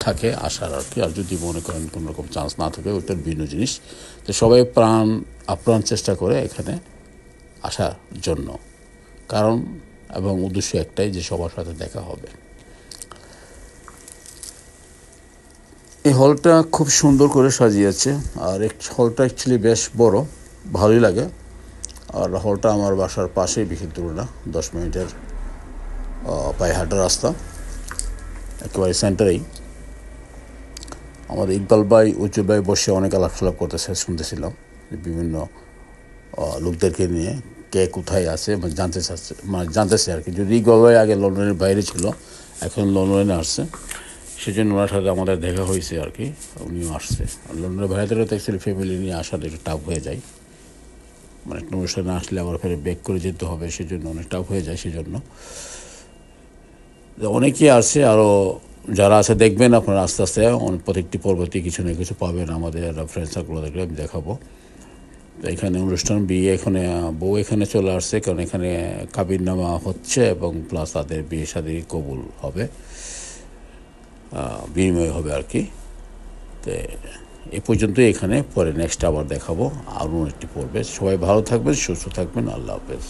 থাকে আসার আর কি, আর যদি মনে করেন কোনো রকম চান্স না থাকে ওইটার ভিন্ন জিনিস। তো সবাই আপ্রাণ চেষ্টা করে এখানে আসার জন্য, কারণ এবং উদ্দেশ্য একটাই যে সবার সাথে দেখা হবে। এই হলটা খুব সুন্দর করে সাজিয়েছে, আর হলটা অ্যাকচুয়ালি বেশ বড়, ভালোই লাগে। আর হলটা আমার বাসার পাশেই, বেশি দূর না, 10 মিনিটের পায়ে হাঁটার রাস্তা, একেবারে সেন্টারেই। আমাদের ইকবাল ভাই, উজ্জ্বল ভাই বসে অনেক আলাপ করতেছে, শুনতেছিলাম বিভিন্ন লোকদেরকে নিয়ে, কে কোথায় আছে জানতেছে আর কি। যদি ইকবাল ভাই আগে লন্ডনের বাইরে ছিল, এখন লন্ডনে আসছে, সেজন্য ওনার সাথে আমাদের দেখা হয়েছে আর কি, উনিও আসছে। লন্ডনের বাইরে তো অ্যাকচুয়ালি ফ্যামিলি নিয়ে আসাটা একটু টাফ হয়ে যায়, মানে একটা অনুষ্ঠানে আসলে আবার ফের ব্যাক করে যেতে হবে, সেজন্য অনেক টাফ হয়ে যায়। সেজন্য অনেকেই আসছে, আরও যারা আছে দেখবেন আপনারা আস্তে আস্তে প্রত্যেকটি পর্বতে কিছু না কিছু পাবেন। আমাদের ফ্রেন্ড সার্কেল দেখলে আমি দেখাবো। তো এখানে অনুষ্ঠান, বিয়ে, এখানে বউ এখানে চলে আসছে, কারণ এখানে কাবিননামা হচ্ছে এবং প্লাস তাদের বিয়ে শাদী কবুল হবে, বিনিময় হবে আর কি। তো এ পর্যন্তই এখানে, পরে নেক্সট আবার দেখাবো আরও একটি পর্বে। সবাই ভালো থাকবেন, সুস্থ থাকবেন, আল্লাহ হাফেজ।